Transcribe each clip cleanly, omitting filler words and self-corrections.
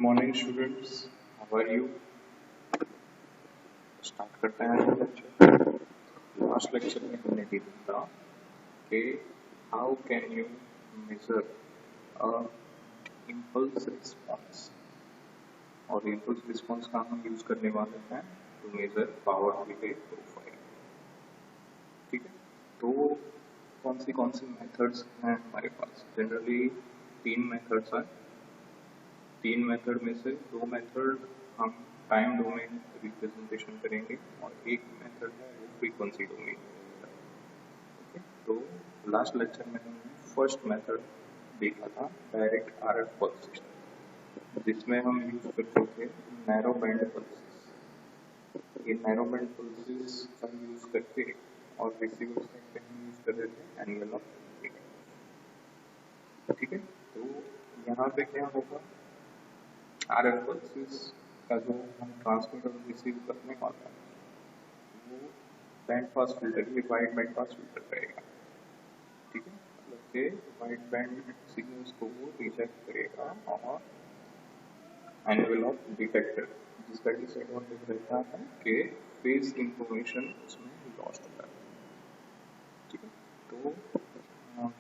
Morning students, how are you. Start करते हैं आज लेक्चर। लास्ट लेक्चर में हमने देखा था कि how can you measure a impulse response, और इम्पल्स रिस्पॉन्स का हम यूज करने वाले हैं to measure power delay profile. ठीक है, तो कौन सी मेथड्स हैं हमारे पास। जनरली तीन मेथड्स हैं। तीन मेथड में से दो मेथड हम टाइम डोमेन रिप्रेजेंटेशन करेंगे और एक मेथड है वो फ्रीक्वेंसी डोमेन। ओके, तो लास्ट लेक्चर में हमने फर्स्ट मेथड देखा था, डायरेक्ट आरएफ पल्स सिस्टम, जिसमें हम यूज करते थे नैरो बैंड पल्सेस। ये नैरो बैंड पल्सेस का यूज करके और रिसीवर साइड पे हम यूज कर रहे थे एंगल ऑफ अटैक। ठीक है, तो यहाँ पे क्या होगा, आरएफ पल्सेस का जो हम ट्रांसमिट और रिसीव करने वाला है वो बैंड पास फिल्टर, ये वाइड बैंड पास फिल्टर करेगा। ठीक है, मतलब कि वाइड बैंड सिग्नल्स को वो रिजेक्ट करेगा और एनवेलप डिटेक्टर, जिसका डिसएडवांटेज रहता है कि फेज इंफॉर्मेशन उसमें लॉस्ट होता है। ठीक है, तो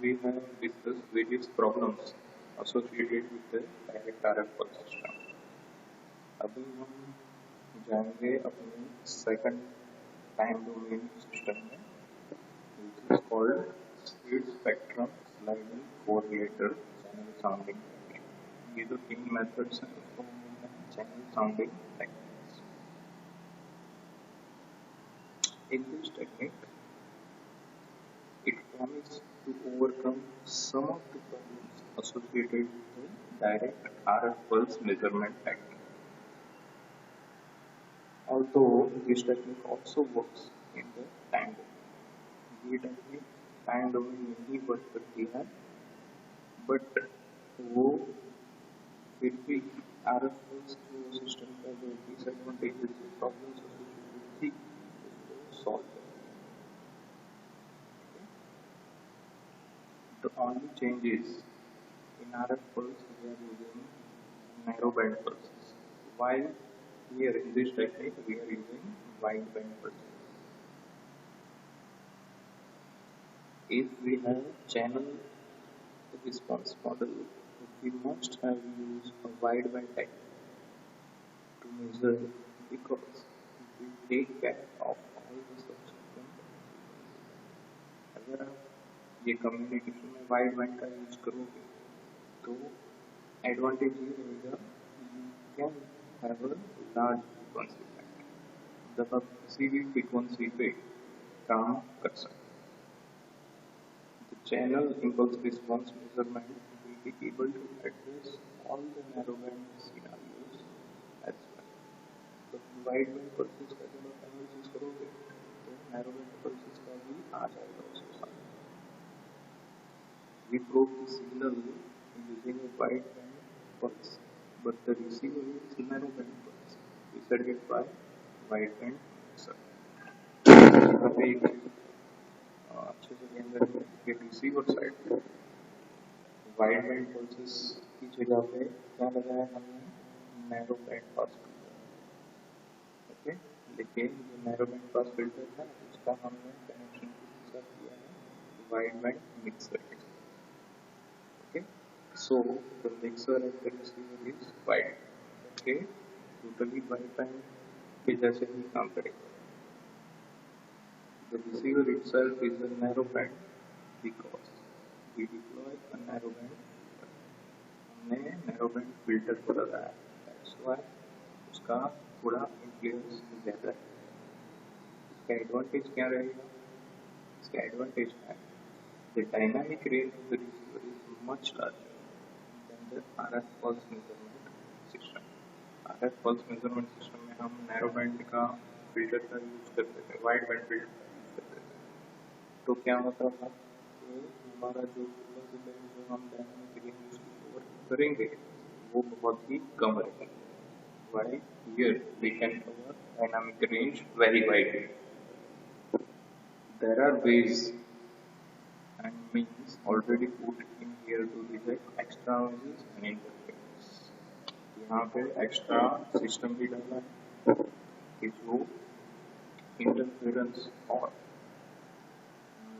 we have discuss various problems associated with the direct RF pulse system. अभी हम जाएंगे अपने सेकंड टाइम डोमेन सिस्टम में, which is called spread spectrum sliding correlator channel sounding. ये जो तीन मेथड्स हैं उसको हम बोलते हैं channel sounding techniques. In this technique, it promises to overcome some of the problems associated with the direct RF pulse measurement technique. Although this technique also works in the time domain, ये technique time domain में ही work करती है, but वो फिर भी RF pulse जो system का जो डिसएडवांटेजेस प्रॉब्लम्स एसोसिएटेड थी उसको सॉल्व कर। The only change is in RF pulse we are using narrow band pulses, while here in this technique we are using wide band pulses. If we have channel response model, we must have used a wide band technique to measure, because we take care of all the subsequent. अगर आप ये communication में wide band का use करोगे तो advantage ये रहेगा, you can have a large frequency band, जब आप किसी भी फ्रीक्वेंसी पे काम कर सकते। The channel impulse response measurement will be able to address all the narrow band scenarios as well. तो वाइड बैंड पल्सेस का जब आप एनालिसिस करोगे तो नैरो बैंड पल्सेस का भी आ जाएगा उसके साथ। We probe the signal using a wide band pulse, but the receiver is narrow band pulse. We set it by wide band mixer. यहाँ पे एक चीज अच्छे से ध्यान रखिए कि रिसीवर साइड पे वाइड बैंड पल्सेस की जगह पे क्या लगाया हमने, narrow band pass filter. Okay, लेकिन जो नैरो बैंड पास फिल्टर है उसका हमने कनेक्शन किसके साथ किया है, वाइड बैंड मिक्सर के साथ। Okay, so the mixer and the receiver is wide, okay, totally wide band के जैसे ही काम करेगा। The receiver itself is a narrow band because we deploy a narrow band filter. हमने narrow band filter को लगाया, that's why उसका थोड़ा influence ज़्यादा है। इसका एडवांटेज क्या रहेगा, इसका एडवांटेज है the dynamic range of the receiver is much larger than the RF pulse measurement system. RF pulse measurement system में हम narrow band का filter का यूज करते थे, wide band filter का यूज करते थे, तो क्या होता था कि हमारा जो फ्रीक्वेंसी बैंड जो हम डायनामिक रेंज कवर करेंगे वो बहुत ही कम रहेगा, while here we can cover dynamic range very widely. There are ways and means already put in here to detect extra noises and interference. यहाँ पे एक्स्ट्रा सिस्टम भी डाला है कि जो इंटरफेरेंस और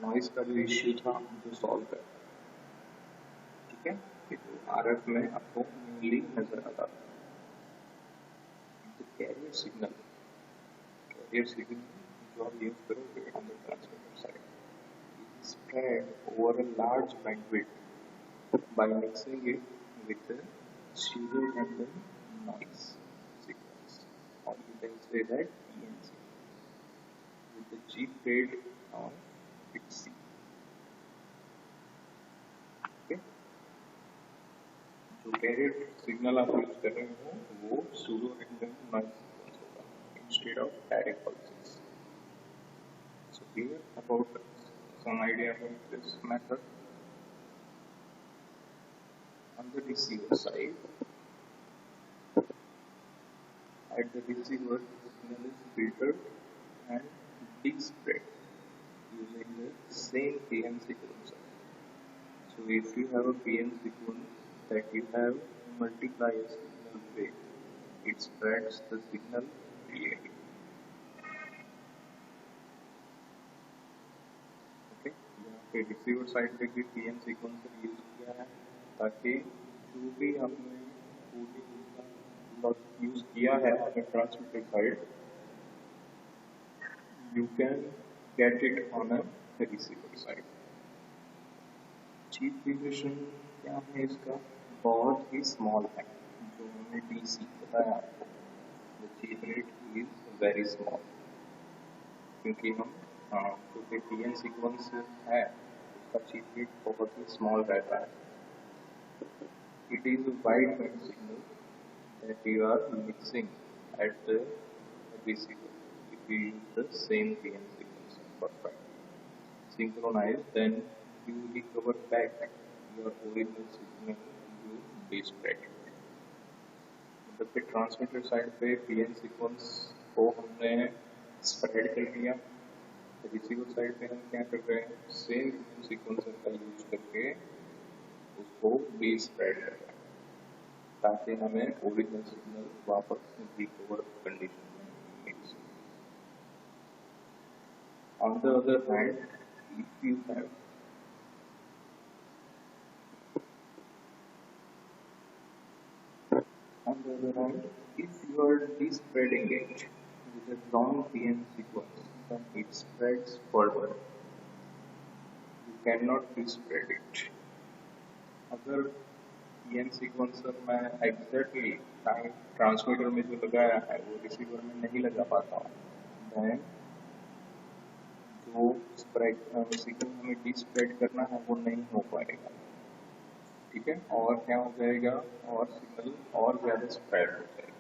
नॉइस का जो इश्यू था जो सॉल्व कर, ठीक है। ये तो RF में आपको मेनली नजर आता है। कैरियर सिग्नल जो आप यूज करोगे on the transmitter side spread over a large bandwidth by mixing it with the pseudo random noise signals, or you can say that PNC, with the cheap rate of PXC. Okay? जो carrier signal आप use कर रहे हो वो pseudo random noise signals होगा instead of direct pulses. So here about some idea about this method. On the receiver side, at the receiver, the signal is filtered and despread using the same PN sequencer. So if you have a PN sequence that you have multiply a signal with, it spreads the signal clearly. Okay, यहाँ पे receiver side पे भी PN sequencer use किया है ताकि जो भी आपने यूज किया है on the transmitter side, you can get it on a receiver side. Chip variation क्या है इसका, बहुत ही स्मॉल है, जो हमने DC बताया आपको, the cheap rate is very small, क्योंकि हम जो PN सीक्वेंस है उसका चीप रेट बहुत ही स्मॉल रहता है. It is a wide band signal that you are mixing at the receiver. If you use the same PN sequence perfect synchronized, then you recover back your original signal you described. मतलब कि transmitter side पे PN sequence को हमने spread कर दिया, receiver side पे हम क्या कर रहे हैं, सेम सीक्वेंसर का यूज करके उसको डिस्प्रेड कर रहे हैं ताकि हमें ओरिजिनल सिग्नल वापस रिकवर कंडीशन में मिल सके. On the other hand, if you have if you are despreading it with a long PN sequence, then it spreads further. You cannot despread it. अगर PN सीक्वेंसर में exactly time transmitter में जो लगाया है वो receiver में नहीं लगा पाता हूँ, then जो सिग्नल हमें डिस्प्रेड करना है वो नहीं हो पाएगा. ठीक है, और क्या हो जाएगा, और सिग्नल और ज्यादा स्प्रेड हो जाएगा.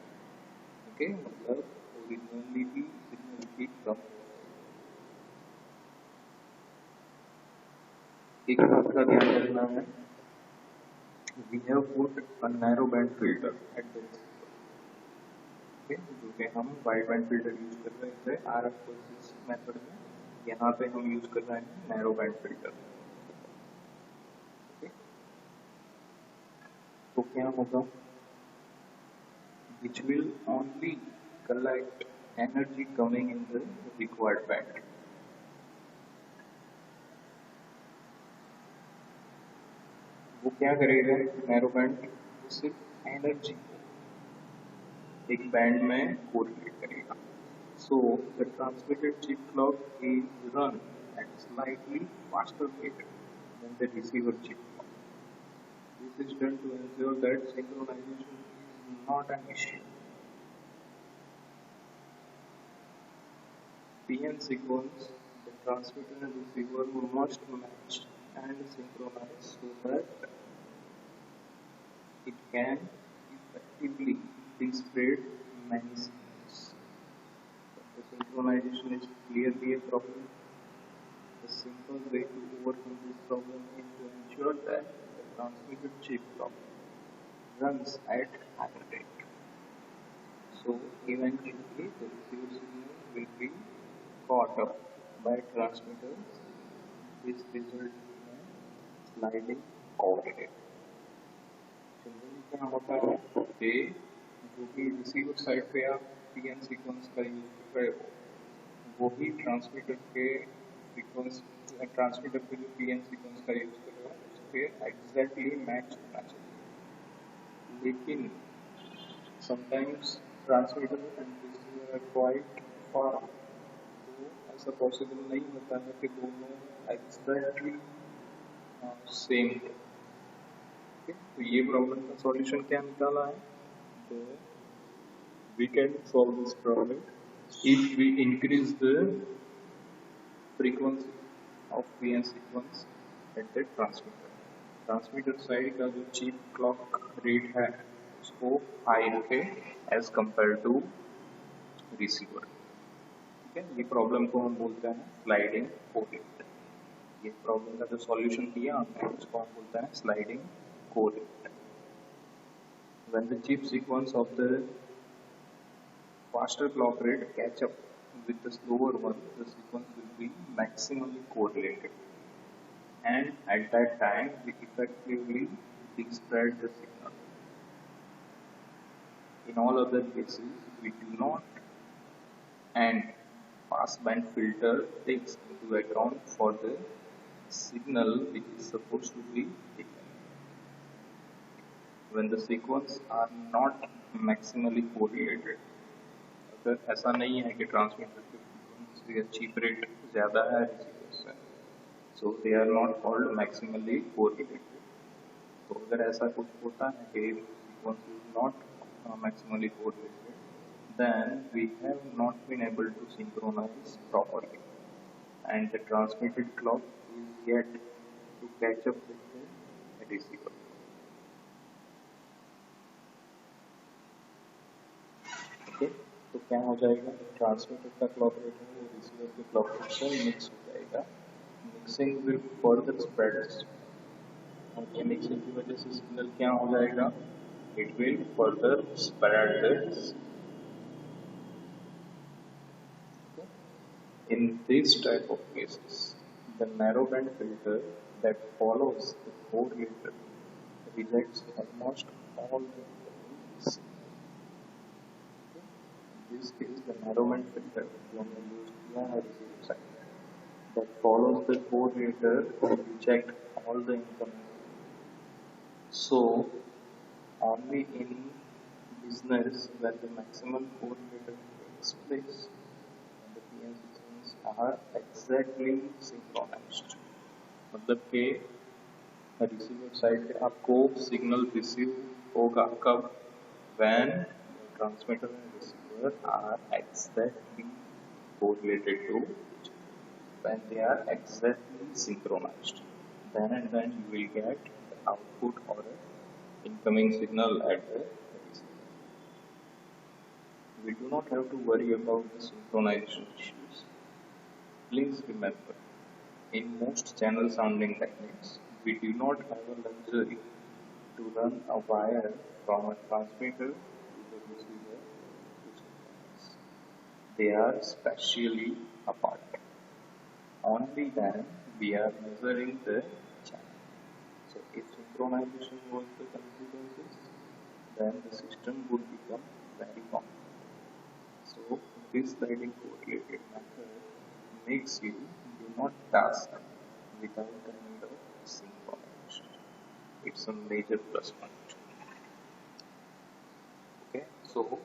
ओके, मतलब ओरिजिनलिटी सिग्नल की कम. एक बात का ध्यान रखना है, we have put a narrow band filter at the receiver. Okay, जो कि हम वाइड बैंड फिल्टर यूज कर रहे थे RF pulses मेथड में, यहाँ पे हम यूज कर रहे हैं नैरो बैंड फिल्टर. तो क्या होगा, which will only collect energy coming in the required band. वो क्या करेगा, नैरो बैंड सिर्फ एनर्जी एक बैंड में कोरिलेट करेगा. So the transmitted chip clock is run at slightly faster rate than the receiver chip clock. This is done to ensure that synchronization is not an issue. PN sequence, the transmitter and receiver must match and synchronize so that it can effectively display many signals. The synchronization is clearly a problem. The simple way to overcome this problem is to ensure that the transmitted chip clock runs at higher rate. So eventually the receiver signal will be caught up by transmitters. This results in sliding overhead. Generally क्या होता है कि जो भी receiver side पे आप PN sequence का use कर रहे हो वही ट्रांसमीटर के फ्रीक्वेंसी ट्रांसमीटर पे जो पीएन सीक्वेंस का यूज कर रहे हो उस पर एग्जैक्टली मैच होना चाहिए। लेकिन sometimes transmitter and receiver are quite far, तो ऐसा पॉसिबल नहीं होता है कि दोनों एग्जैक्टली सेम हो। तो ये प्रॉब्लम का सॉल्यूशन क्या निकाला है? तो we can solve this problem if we increase the frequency of PN sequence at the transmitter. Transmitter side का जो चीप क्लॉक रेट है उसको हाई रखें एज कंपेयर टू रिसीवर। ठीक है, ये प्रॉब्लम को हम बोलते हैं स्लाइडिंग कोरिलेट। ये प्रॉब्लम का जो सॉल्यूशन दिया हमने उसको हम बोलते हैं sliding correlate. When the chip sequence of the faster clock rate catch up with the slower one, the sequence will be maximally correlated, and at that time we effectively describe the signal. In all other cases, we do not, and passband filter takes into account for the signal which is supposed to be taken. When the sequence are not maximally correlated, अगर ऐसा नहीं है कि transmitter की frequency या cheap rate ज़्यादा है receiver से, so they are not called maximally correlated. तो अगर ऐसा कुछ होता है कि sequence is not maximally correlated, then we have not been able to synchronize properly, and the transmitted clock is yet to catch up with the receiver. Okay, तो क्या हो जाएगा? ट्रांसमीटर का क्लॉक रेट है वो रिसीवर के clock rate से mix हो जाएगा। मिक्सिंग विल फर्दर स्प्रेड्स, और ये मिक्सिंग की वजह से सिग्नल क्या हो जाएगा? It will further spread the. In this type of cases, the narrowband filter that follows the correlator rejects almost all the signals. In this case, the narrowband filter जो हमने यूज किया है receiver side, that follows the correlator will reject all the incoming. So, only in business where the maximum correlator takes place, the PN are exactly synchronized, मतलब कि receiver side पे आपको signal receive होगा कब? when transmitter and receiver are exactly correlated to, when they are exactly synchronized, then and then you will get the output or incoming signal at the receiver. We do not have to worry about the synchronization issues. Please remember, in most channel sounding techniques, we do not have a luxury to run a wire from a transmitter to the receiver to synchronize. They are spatially apart. Only then we are measuring the channel. So if synchronization was the consequences, then the system would become very complicated. So this sliding correlated method makes you do not task without the need of synchronization. It's a major plus point. Okay, so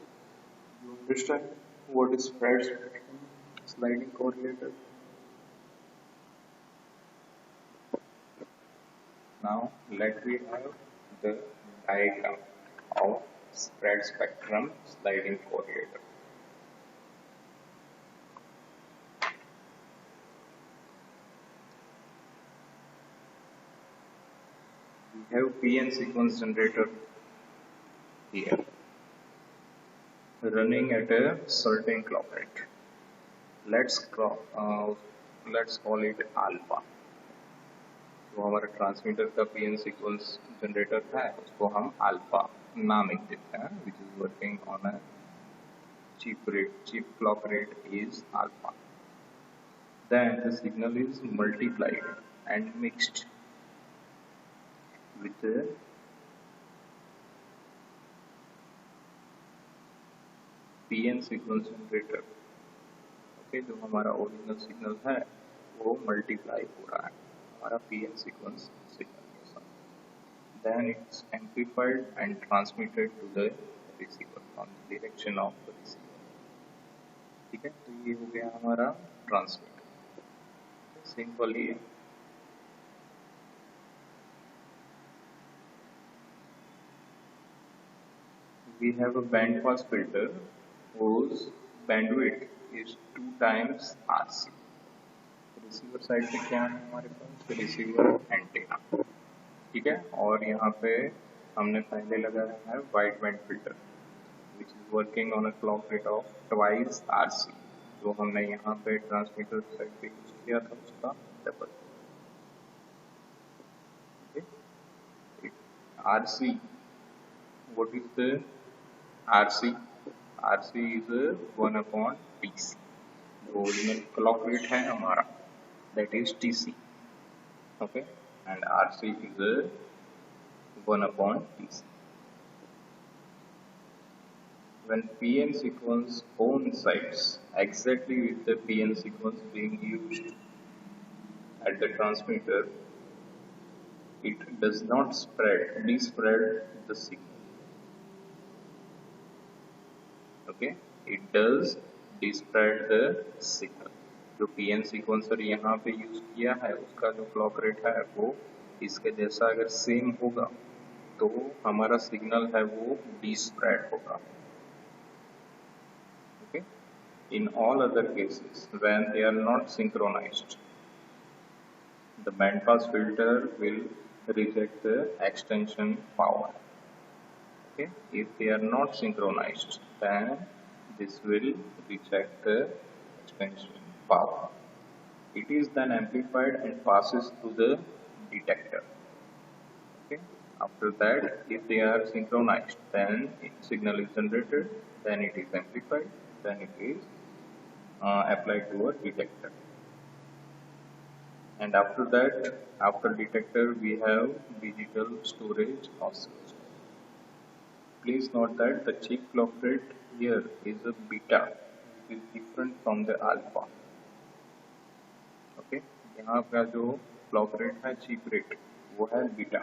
you understand what is spread spectrum sliding correlator? Now let me have the diagram of spread spectrum sliding correlator. We have PN sequence generator here running at a certain clock rate. Let's call it alpha. तो हमारा transmitter का PN sequence generator है उसको हम alpha नामिक देते हैं, which is working on a cheap rate. Cheap clock rate is alpha. Then the signal is multiplied and mixed with the PN sequence generator, okay, जो हमारा ओरिजिनल सिग्नल है वो multiply हो रहा है हमारा PN सीक्वेंस सिग्नल के साथ. Then it's amplified and transmitted to the receiver on the direction of the receiver. ठीक है, तो ये हो गया हमारा ट्रांसमीटर. सिंपल ही है. We have a band pass filter whose bandwidth is 2 times RC. Receiver side पे क्या है हमारे पास, रिसीवर एंटीना. ठीक है, और यहाँ पे हमने पहले लगाया है wide band filter which is working on a clock rate of twice RC, जो हमने यहाँ पे ट्रांसमीटर साइड पे यूज किया था उसका double. RC, what is the RC? RC is 1/TC. जो ओरिजिनल क्लॉक रेट है हमारा that is TC, okay, and RC is 1/TC. When PN sequence coincides exactly with the PN sequence being used at the transmitter, it does not despread the signal. Okay, it does despread the signal. जो PN sequencer यहाँ पे use किया है उसका जो clock rate है वो इसके जैसा अगर सेम होगा तो हमारा सिग्नल है वो डिस्प्रेड होगा. Okay, in all other cases when they are not synchronized, the bandpass filter will reject the extension power. Okay, if they are not synchronized, then this will reject the extension power. It is then amplified and passes through the detector. Okay, after that, if they are synchronized, then signal is generated, then it is amplified, then it is applied to a detector. And after that, after detector, we have digital storage oscilloscope. Please note that the chip clock rate here is a beta, which is different from the alpha. Okay, यहाँ का जो clock rate है chip rate वो है beta,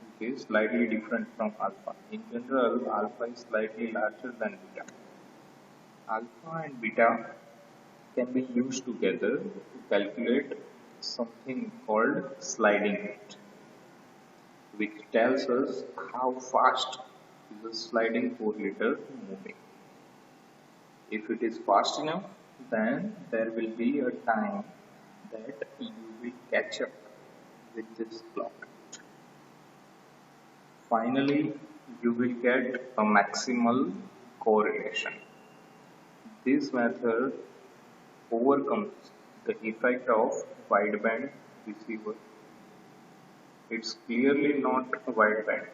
which is slightly different from alpha. In general, alpha is slightly larger than beta. Alpha and beta can be used together to calculate something called sliding rate, which tells us how fast is a sliding correlator moving. If it is fast enough, then there will be a time that you will catch up with this clock rate. Finally, you will get a maximal correlation. This method overcomes the effect of wideband receiver. It's clearly not a wideband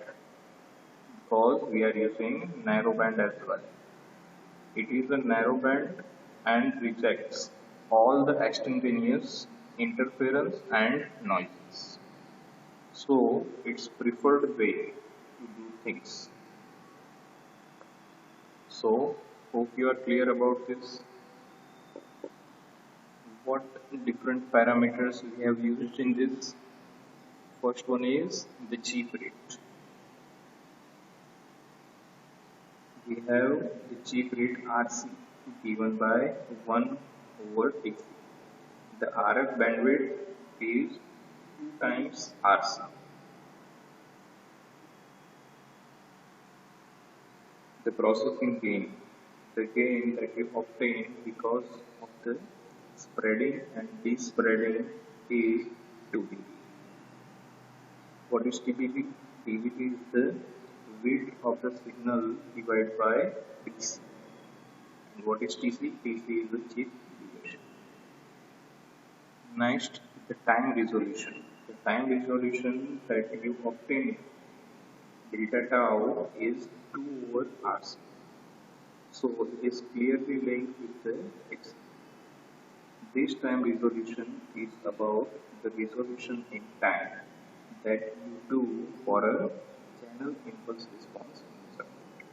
because we are using narrowband as well. It is a narrowband and rejects all the extemporaneous interference and noises. So it's preferred way to do things. So hope you are clear about this. What different parameters we have used in this? First one is the chip rate. We have the chip rate RC given by 1/TC. The RF bandwidth is 2 times RC. The processing gain, the gain that you obtain because of the spreading and despreading is 2 dB. What is TDP? TDP is the width of the signal divided by TC. And what is TC? TC is the chip duration. Next, the time resolution. The time resolution that you obtain delta tau is 2/RC. So it is clearly linked with the X. This time resolution is about the resolution in time that you do for a channel impulse response in the circuit.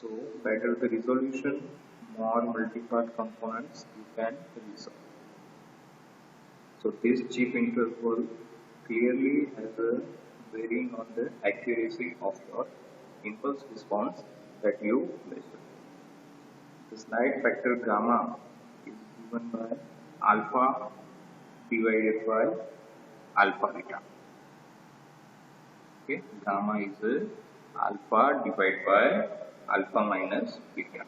So better the resolution, more multi-part components you can resolve. So this chip interval clearly has a bearing on the accuracy of your impulse response that you measure. The slide factor gamma is given by alpha divided by alpha beta. Okay, gamma is alpha divided by alpha minus beta,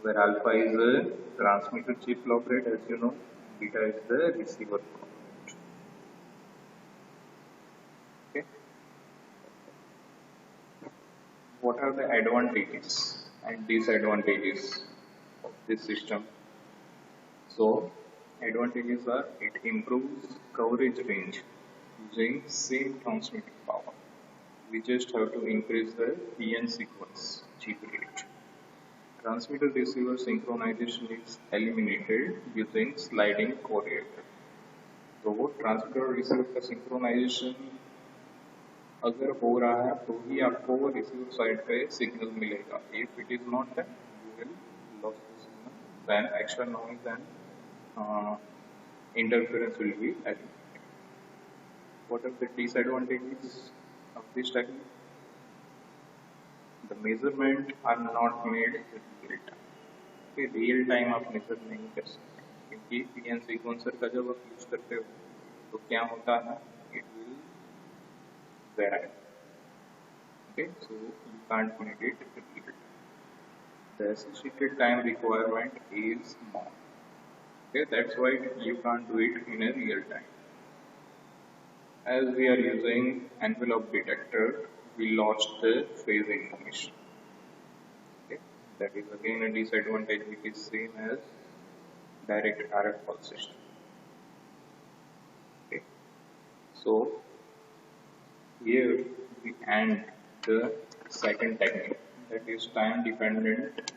where alpha is a transmitter chip log rate, as you know, beta is the receiver log rate. Okay, what are the advantages and disadvantages of this system? So, advantages are it improves coverage range using same transmitting power. We just have to increase the PN sequence chip rate. Transmitter receiver synchronization is eliminated using sliding correlator. तो transmitter receiver का synchronization अगर हो रहा है तो ही आपको receiver side पे सिग्नल मिलेगा. If it is not then you will loss the signal, then extra noise and interference will be eliminated. What are the disadvantages of this technique? The measurement are not made in real time. Okay, real time आप major नहीं कर सकते क्योंकि PN sequencer का जब आप use करते हो तो क्या होता है, it will vary. Okay, so you can't make it in real time. The associated time requirement is small. Okay, that's why you can't do it in a real time. As we are using envelope detector, we lost the phase information. Okay, that is again a disadvantage, which is same as direct RF pulse system. Okay, so here we end the second technique, that is time dependent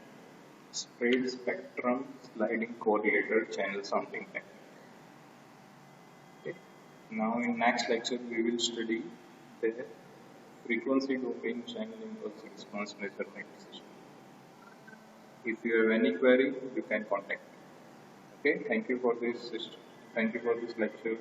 spread spectrum sliding correlator channel sounding technique. Okay. Now in next lecture we will study the frequency domain channel impulse response measurement system. If you have any query, you can contact me. Okay, thank you for this lecture.